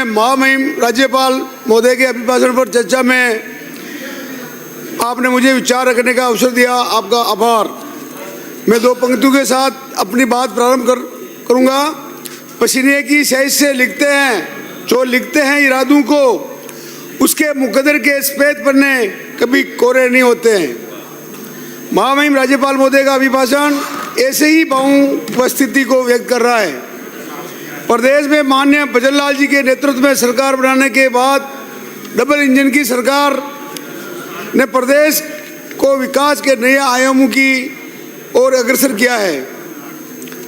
महामहिम राज्यपाल महोदय के अभिभाषण पर चर्चा में आपने मुझे विचार रखने का अवसर दिया, आपका आभार। मैं दो पंक्तियों के साथ अपनी बात प्रारंभ करूंगा। पसीने की स्याही से लिखते हैं जो लिखते हैं इरादों को, उसके मुकद्दर के सफेद पन्ने कभी कोरे नहीं होते हैं। महामहिम राज्यपाल महोदय का अभिभाषण ऐसे ही भावुक को व्यक्त कर रहा है। प्रदेश में माननीय भजनलाल जी के नेतृत्व में सरकार बनाने के बाद डबल इंजन की सरकार ने प्रदेश को विकास के नए आयामों की ओर अग्रसर किया है।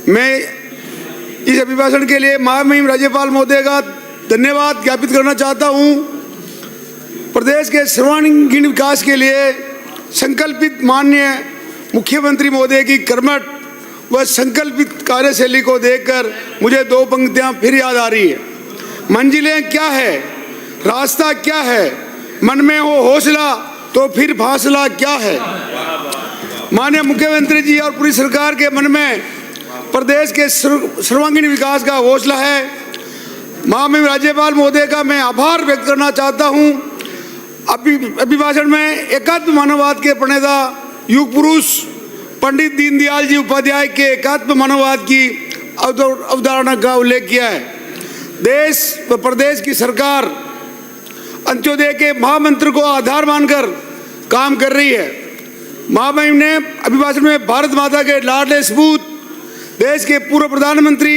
मैं इस अभिभाषण के लिए महामहिम राज्यपाल महोदय का धन्यवाद ज्ञापित करना चाहता हूं। प्रदेश के सर्वांगीण विकास के लिए संकल्पित माननीय मुख्यमंत्री महोदय की कर्मठ व संकल्पित कार्यशैली को देखकर मुझे दो पंक्तियां फिर याद आ रही है। मंजिलें क्या है, रास्ता क्या है, मन में हो हौसला तो फिर फासला क्या है। माननीय मुख्यमंत्री जी और पूरी सरकार के मन में प्रदेश के सर्वांगीण विकास का हौसला है। महामहिम राज्यपाल महोदय का मैं आभार व्यक्त करना चाहता हूं। अभिभाषण में एकात्म मानववाद के प्रणेता युग पुरुष पंडित दीनदयाल जी उपाध्याय के एकात्म मानववाद की अवधारणा का उल्लेख किया है। देश व प्रदेश की सरकार अंत्योदय के महामंत्र को आधार मानकर काम कर रही है। महामहिम ने अभिभाषण में भारत माता के लाडले सपूत देश के पूर्व प्रधानमंत्री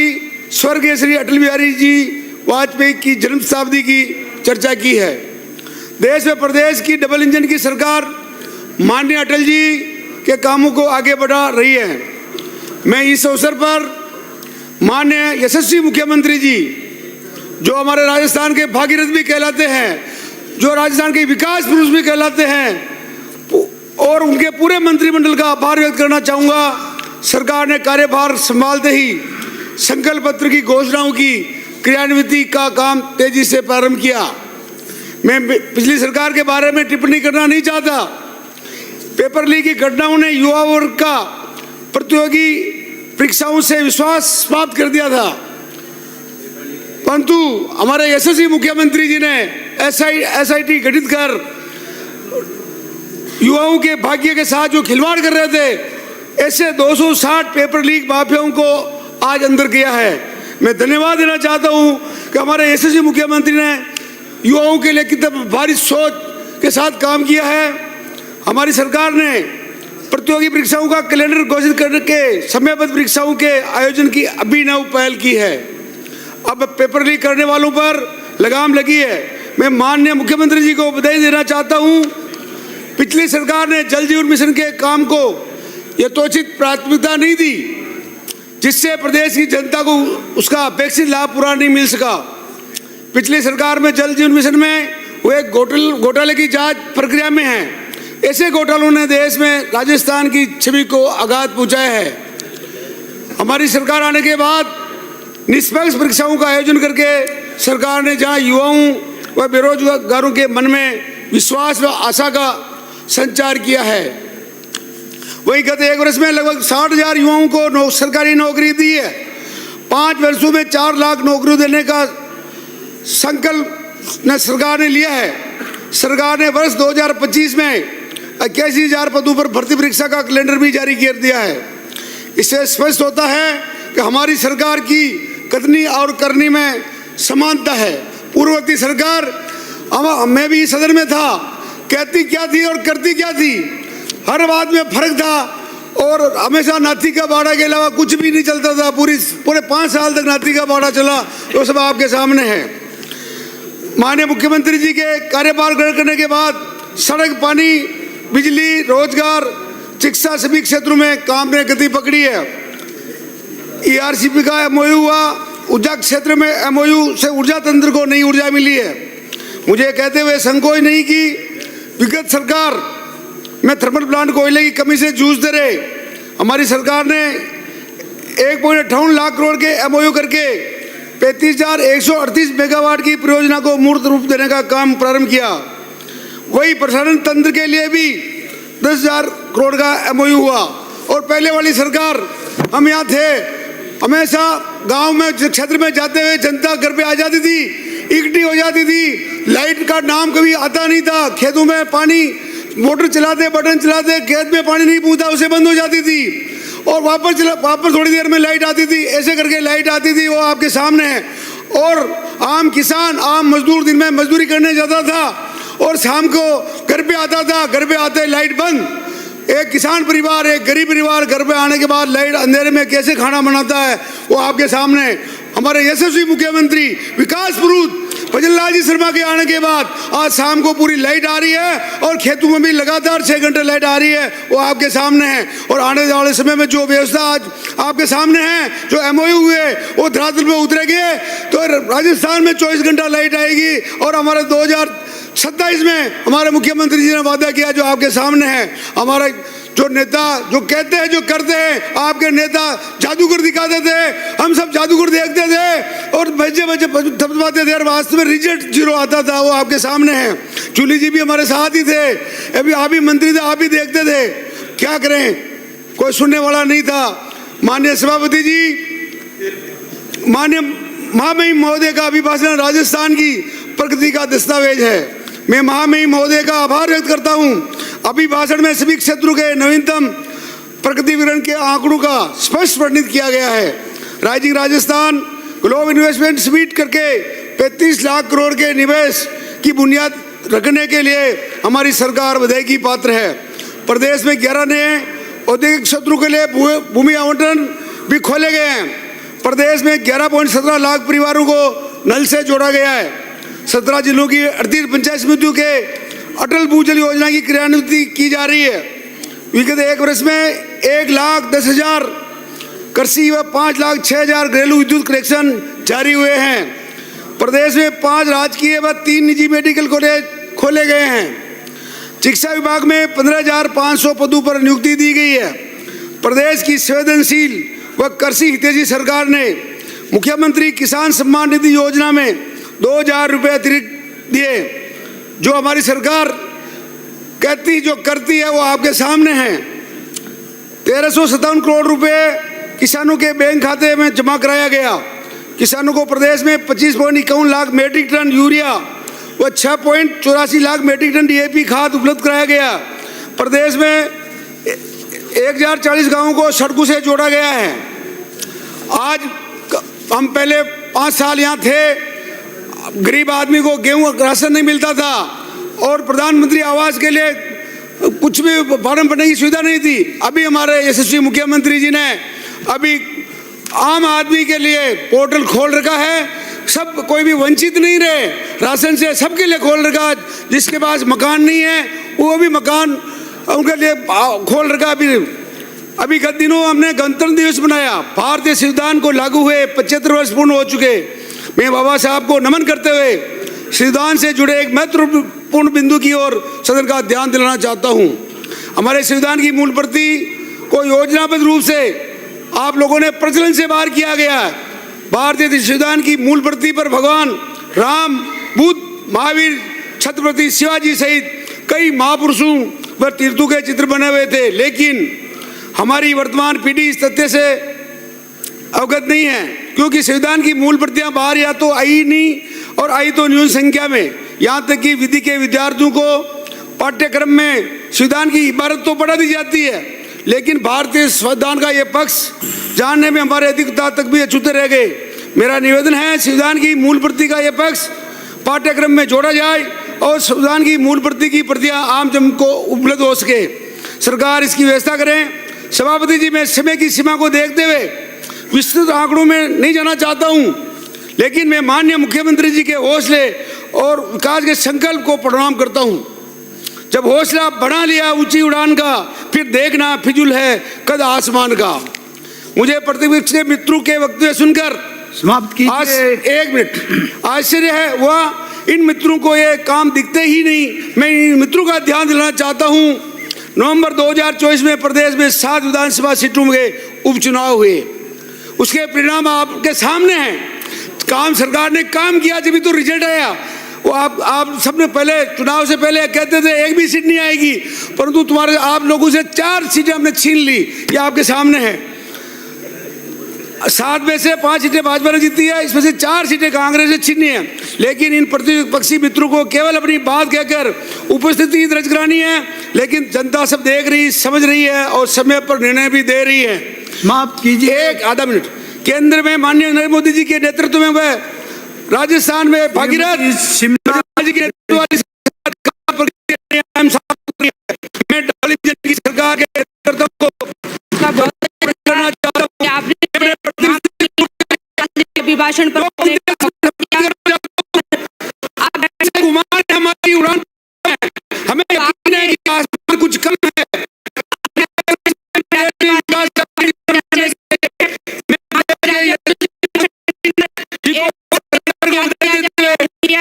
स्वर्गीय श्री अटल बिहारी जी वाजपेयी की जन्म शताब्दी की चर्चा की है। देश व प्रदेश की डबल इंजन की सरकार माननीय अटल जी के कामों को आगे बढ़ा रही है। मैं इस अवसर पर माननीय यशस्वी मुख्यमंत्री जी, जो हमारे राजस्थान के भागीरथ भी कहलाते हैं, जो राजस्थान के विकास पुरुष भी कहलाते हैं, और उनके पूरे मंत्रिमंडल का आभार व्यक्त करना चाहूँगा। सरकार ने कार्यभार संभालते ही संकल्प पत्र की घोषणाओं की क्रियान्विति का काम तेजी से प्रारंभ किया। मैं पिछली सरकार के बारे में टिप्पणी करना नहीं चाहता। पेपर लीक की घटनाओं ने युवा वर्ग का प्रतियोगी परीक्षाओं से विश्वास समाप्त कर दिया था, परंतु हमारे यशस्वी मुख्यमंत्री जी ने एसआईटी गठित कर युवाओं के भाग्य के साथ जो खिलवाड़ कर रहे थे, ऐसे 260 पेपर लीक माफियाओं को आज अंदर किया है। मैं धन्यवाद देना चाहता हूं कि हमारे यशस्वी मुख्यमंत्री ने युवाओं के लिए कितना भारी सोच के साथ काम किया है। हमारी सरकार ने प्रतियोगी परीक्षाओं का कैलेंडर घोषित करके समयबद्ध परीक्षाओं के आयोजन की अभिनव पहल की है। अब पेपर लीक करने वालों पर लगाम लगी है। मैं माननीय मुख्यमंत्री जी को बधाई देना चाहता हूं। पिछली सरकार ने जल जीवन मिशन के काम को यथोचित प्राथमिकता नहीं दी, जिससे प्रदेश की जनता को उसका अपेक्षित लाभ पूरा नहीं मिल सका। पिछली सरकार में जल जीवन मिशन में हुए घोटाले की जांच प्रक्रिया में है। ऐसे घोटालों ने देश में राजस्थान की छवि को आघात पहुंचाया है। हमारी सरकार आने के बाद निष्पक्ष परीक्षाओं का आयोजन करके सरकार ने जहां युवाओं व बेरोजगारों के मन में विश्वास व आशा का संचार किया है, वहीं गत एक वर्ष में लगभग 60,000 युवाओं को सरकारी नौकरी दी है। 5 वर्षों में 4 लाख नौकरी देने का संकल्प सरकार ने लिया है। सरकार ने वर्ष 2025 में 81,000 पदों पर भर्ती परीक्षा का कैलेंडर भी जारी कर दिया है। इससे स्पष्ट होता है कि हमारी सरकार की कथनी और करनी में समानता है। पूर्ववर्ती सरकार, मैं भी सदन में था, कहती क्या थी और करती क्या थी, हर बात में फर्क था और हमेशा नाथी का बाड़ा के अलावा कुछ भी नहीं चलता था। पूरे 5 साल तक नाथी का बाड़ा चला, वो सब आपके सामने है। माननीय मुख्यमंत्री जी के कार्यभार ग्रहण करने के बाद सड़क, पानी, बिजली, रोजगार, शिक्षा सभी क्षेत्रों में काम ने गति पकड़ी है। ईआरसीपी का एमओयू हुआ, ऊर्जा क्षेत्र में एमओयू से ऊर्जा तंत्र को नई ऊर्जा मिली है। मुझे कहते हुए संकोच नहीं कि विगत सरकार में थर्मल प्लांट कोयले की कमी से जूझते रहे। हमारी सरकार ने 1.58 लाख करोड़ के एमओयू करके 35,138 मेगावाट की परियोजना को मूर्त रूप देने का काम प्रारंभ किया। वही प्रसारण तंत्र के लिए भी 10,000 करोड़ का एमओयू हुआ। और पहले वाली सरकार, हम यहाँ थे, हमेशा गांव में क्षेत्र में जाते हुए जनता घर पे आ जाती थी, इकट्ठी हो जाती थी, लाइट का नाम कभी आता नहीं था, खेतों में पानी मोटर चलाते बटन चलाते खेत में पानी नहीं पहुंचता, उसे बंद हो जाती थी और वापस थोड़ी देर में लाइट आती थी, ऐसे करके लाइट आती थी, वो आपके सामने है। और आम किसान आम मजदूर दिन में मजदूरी करने जाता था और शाम को घर पे आता था, घर पे आते लाइट बंद। एक किसान परिवार, एक गरीब परिवार घर पे आने के बाद लाइट अंधेरे में कैसे खाना बनाता है वो आपके सामने है। हमारे यशस्वी मुख्यमंत्री विकास पुरुष भजन लाल जी शर्मा के आने के बाद आज शाम को पूरी लाइट आ रही है और खेतों में भी लगातार 6 घंटे लाइट आ रही है, वो आपके सामने है। और आने वाले समय में जो व्यवस्था आज आपके सामने है, जो MOU हुए वो धरातल पे उतरेंगे तो राजस्थान में 24 घंटा लाइट आएगी। और हमारे 2027 में हमारे मुख्यमंत्री जी ने वादा किया जो आपके सामने है। हमारा जो नेता जो कहते हैं जो करते हैं, आपके नेता जादूगर दिखाते थे, हम सब जादूगर देखते थे और बच्चे थपथपाते थे और वास्तव में रिजल्ट 0 आता था, वो आपके सामने है। चूली जी भी हमारे साथ ही थे, अभी आप ही मंत्री थे, आप ही देखते थे, क्या करें, कोई सुनने वाला नहीं था। माननीय सभापति जी, माननीय महामहिम महोदय का अभिभाषण राजस्थान की प्रगति का दस्तावेज है। मैं महामहिम महोदय का आभार व्यक्त करता हूँ। अभिभाषण में सभी क्षेत्रों के नवीनतम प्रगति विवरण के आंकड़ों का स्पष्ट वर्णित किया गया है। Rising Rajasthan globe investment summit करके 35 लाख करोड़ के निवेश की बुनियाद रखने के लिए हमारी सरकार बधाई की पात्र है। प्रदेश में 11 नए औद्योगिक क्षेत्रों के लिए भूमि आवंटन भी खोले गए हैं। प्रदेश में 11.17 लाख परिवारों को नल से जोड़ा गया है। 17 जिलों की 38 पंचायत समितियों के अटल भूजल योजना की क्रियान्वित की जा रही है। विगत 1 वर्ष में 1,10,000 कृषि व 5,06,000 घरेलू विद्युत कनेक्शन जारी हुए हैं। प्रदेश में 5 राजकीय व 3 निजी मेडिकल कॉलेज खोले गए हैं। शिक्षा विभाग में 15,500 पदों पर नियुक्ति दी गई है। प्रदेश की संवेदनशील व कृषि हितैषी सरकार ने मुख्यमंत्री किसान सम्मान निधि योजना में 2,000 रुपये अतिरिक्त दिए। जो हमारी सरकार कहती जो करती है वो आपके सामने है। 1357 करोड़ रुपए किसानों के बैंक खाते में जमा कराया गया। किसानों को प्रदेश में 25.51 लाख मेट्रिक टन यूरिया व 6.84 लाख मेट्रिक टन DAP खाद उपलब्ध कराया गया। प्रदेश में 1040 गांवों को सड़कों से जोड़ा गया है। आज हम पहले 5 साल यहाँ थे, गरीब आदमी को गेहूं राशन नहीं मिलता था और प्रधानमंत्री आवास के लिए कुछ भी फॉर्म भरने की सुविधा नहीं थी। अभी हमारे यशस्वी मुख्यमंत्री जी ने अभी आम आदमी के लिए पोर्टल खोल रखा है। सब कोई भी वंचित नहीं रहे राशन से, सबके लिए खोल रखा। जिसके पास मकान नहीं है वो भी मकान उनके लिए खोल रखा। अभी गत दिनों हमने गणतंत्र दिवस मनाया। भारतीय संविधान को लागू हुए 75 वर्ष पूर्ण हो चुके। मैं बाबा साहब को नमन करते हुए संविधान से जुड़े एक महत्वपूर्ण बिंदु की ओर सदन का ध्यान दिलाना चाहता हूं। हमारे संविधान की मूल प्रति को योजनाबद्ध रूप से आप लोगों ने प्रचलन से बाहर किया गया है। भारतीय संविधान की मूल प्रति पर भगवान राम, बुद्ध, महावीर, छत्रपति शिवाजी सहित कई महापुरुषों व तीर्थों के चित्र बने हुए थे, लेकिन हमारी वर्तमान पीढ़ी इस तथ्य से अवगत नहीं है क्योंकि संविधान की मूल प्रतियां बाहर या तो आई नहीं और आई तो न्यून संख्या में। यहाँ तक कि विधि के विद्यार्थियों को पाठ्यक्रम में संविधान की इबारत तो पढ़ा दी जाती है, लेकिन भारतीय संविधान का ये पक्ष जानने में हमारे अधिकता तक भी अछूते रह गए। मेरा निवेदन है संविधान की मूल प्रति का ये पक्ष पाठ्यक्रम में जोड़ा जाए और संविधान की मूल प्रति की प्रतियां आम जन को उपलब्ध हो सके। सरकार इसकी व्यवस्था करें। सभापति जी, मैं समय की सीमा को देखते हुए विस्तृत आंकड़ों में नहीं जाना चाहता हूं, लेकिन मैं माननीय मुख्यमंत्री जी के हौसले और विकास के संकल्प को प्रणाम करता हूं। जब हौसला बढ़ा लिया ऊंची उड़ान का, फिर देखना फिजूल है कद आसमान का। मुझे प्रतिपक्ष के मित्रों के वक्तव्य सुनकर समाप्त कीजिए। 1 मिनट आश्चर्य है वह इन मित्रों को ये काम दिखते ही नहीं। मैं इन मित्रों का ध्यान दिलाना चाहता हूं। नवंबर 2024 में प्रदेश में 7 विधानसभा सीटों में उपचुनाव हुए। उसके परिणाम आपके सामने हैं। काम सरकार ने काम किया जब तो रिजल्ट आया। वो आप सबने पहले चुनाव से पहले कहते थे 1 भी सीट नहीं आएगी, परंतु तुम्हारे आप लोगों से 4 सीटें हमने छीन ली। ये आपके सामने है। 7 में से 5 सीटें भाजपा ने जीती है, इसमें से 4 सीटें कांग्रेस ने छीनी है। लेकिन इन प्रतिपक्षी मित्रों को केवल अपनी बात कहकर उपस्थिति दर्ज करानी है, लेकिन जनता सब देख रही, समझ रही है और समय पर निर्णय भी दे रही है। माफ कीजिए, एक आधा मिनट। केंद्र में माननीय नरेंद्र मोदी जी के नेतृत्व में वह राजस्थान में भागीरथ शिमला जी के नेतृत्व वाली सरकार के नेतृत्व को करना चाहता हूं। अभिभाषण पर